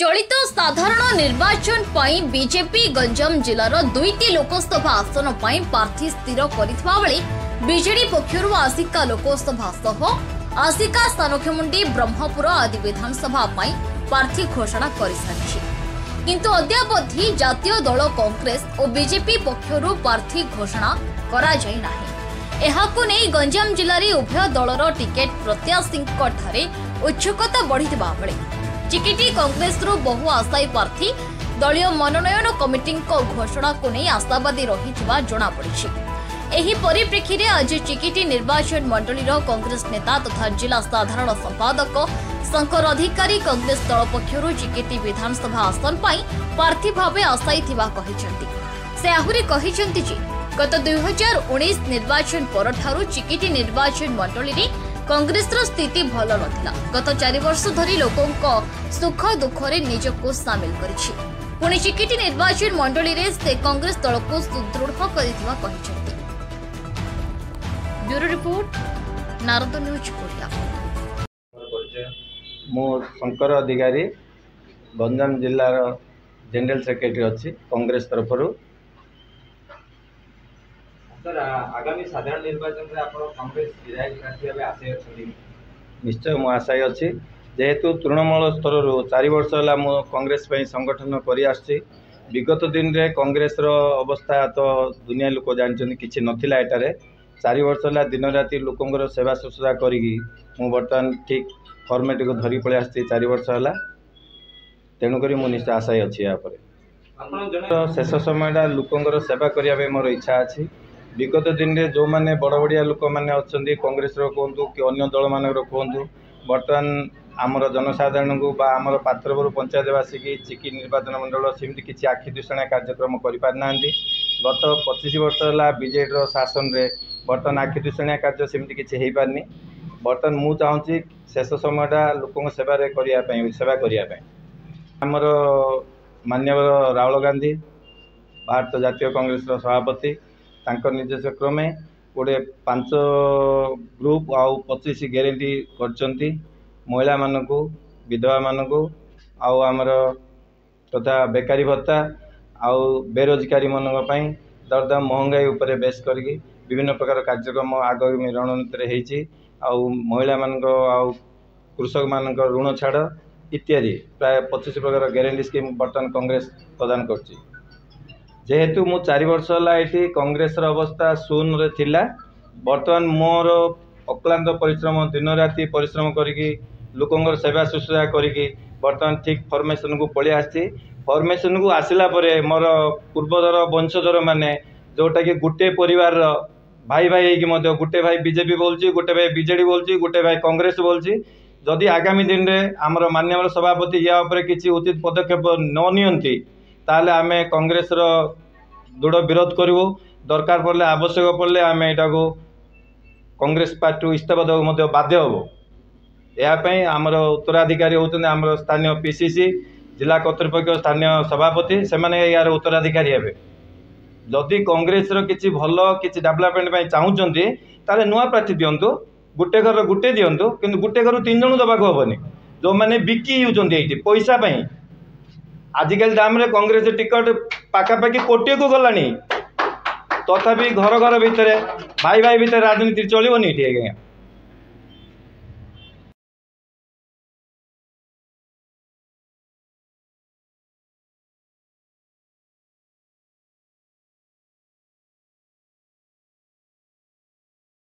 चलित साधारण निर्वाचन पर बीजेपी गंजाम जिलार 2टी लोकसभा आसन पर प्रार्थी स्थिर करथिबा बेले बीजेडी पक्षरु आसिका लोकसभा सह आसिका सानखेमुंडी ब्रह्मपुर आदि विधानसभा पर प्रार्थी घोषणा कर सारिछि किंतु अद्यावधि जातीय दल कांग्रेस और बीजेपी पक्षरु प्रार्थी घोषणा करा जाय नाही। एहाकु नै गंजाम जिल्लारे उभय दलर टिकेट प्रत्याशी ठारे उत्सुकता बढ़िथिबा बेले चिकिटी कांग्रेस बहु आशायी प्रार्थी दलीय मनोनयन कमिटी घोषणा को नहीं आशावादी रही जनापड़ी। एही परिप्रेक्षी रे आज चिकिटी निर्वाचन मंडली कांग्रेस नेता तथा जिला साधारण संपादक शंकर अधिकारी कांग्रेस दल पक्षरु चिकिटी विधानसभा आसन पर प्रार्थी भाव आशायी से आहुरी कहिसेंति जे गत 2019 निर्वाचन परठारु चिकिटी निर्वाचन मंडली कांग्रेस स्थिति भल नथिला। गत 4 वर्ष धरी लोकों सुख दुख रे निजको सामिल करिछि। पुणी चिकिटी निर्वाचन मंडली रे से कांग्रेस दल को सुदृढ़ करिथिबा कहिसेंति। ब्यूरो रिपोर्ट नारद न्यूज कोरिया। मो शंकर अधिकारी गंजाम जिल्लार जनरल सेक्रेटरी अछि कांग्रेस तरफरु। सर आगामी साधारण निर्वाचन में आप कांग्रेस विधायक प्रार्थी भाव आशय अच्छी? निश्चय मो आशय अच्छी जेहेतु तृणमूल स्तर 4 वर्ष है मो कांग्रेस संगठन कर विगत दिन रे कांग्रेस अवस्था तो दुनिया लोक जानते किसी नथिला एटारे 4 वर्ष है दिन राति लोकंर सेवा शुश्रूषा करी बर्तमान ठीक फर्मेट को धरी पलि आसी 4 वर्ष है तेणुक निश्चय आशय अच्छी यहाँ शेष समय लोकंर सेवा करने मोर इच्छा अच्छी। विगत दिन में जो मैंने बड़ बड़िया लोक मैंने अच्छा कांग्रेस कहतु कि अन्य दल मान कहतु बर्तमान आमर जनसाधारण को आमर पात्रपुर पंचायतवासी की चिकी निर्वाचन मंडल सेमती किसी आखि दूषणा कार्यक्रम करना गत 25 वर्ष है बीजेडी शासन रे बर्तमान आखि दूषणा कार्य सेमती किसी हो पारनी। बर्तमान मु चाहूँगी शेष समयटा लोकों सेवा करने आमर माननीय राहुल गांधी भारत जातीय कांग्रेस सभापति तांकर निर्देश क्रमे गोटे 5 ग्रुप आउ 25 ग्यारंटी करचंती महिला मानकु विधवा मानकु आउ आमर तथा बेकारी भत्ता आउ बेरोजगारी मानक पई दरदाम महंगाई उपरे बेस करके विभिन्न प्रकार कार्यक्रम आगामी रणनीति होईची आउ महिला मानक आउ कृषक मानक ऋण छाड़ इत्यादि प्राय 25 प्रकार ग्यारंटी स्कीम बर्तमान कांग्रेस प्रदान करची। जेहेतु मु 4 वर्ष है ये कांग्रेस अवस्था शून्य रे थिला बर्तमान मोर अक्लांत परिश्रम दिन राति परिश्रम करी लोकंर सेवा शुश्रूषा करी बर्तमान ठीक फॉर्मेशन को पलि आसी फॉर्मेशन को आसला परे मोर पूर्वधर वंशधर माने जोटा कि गोटे परिवार भाई भाई होगी गोटे भाई बीजेपी बोलची गोटे भाई बीजेडी बोलची गोटे भाई कांग्रेस बोलची जदि आगामी दिन में आमर माननीय सभापति या किसी उचित पदक्षेप न नियंती ताले आमे कांग्रेस दृढ़ विरोध करूँ दरकार पड़े आवश्यक पड़े आम यहाँ कांग्रेस पार्टी इस्तीफा देव बाध्य हम यापाई आमर उत्तराधिकारी होते आमर स्थानीय पीसीसी जिला कर्तृपक्ष स्थानीय सभापति से यार उत्तराधिकारी हे जदि कांग्रेस किसी भल किसी डेवलपमेंट चाहूँगी ताले नुआ प्रार्थी दिंतु गोटे घर गोटे दिंतु कि गोटे घर 3 जन दबाक हेनी जो मैंने बिकी होती पैसा आजिकल दाम रे कांग्रेस टिकट पाखापाखि कोटी को गलानी तथापि घर घर भितर भाई भाई भितर राजनीति चलनी ये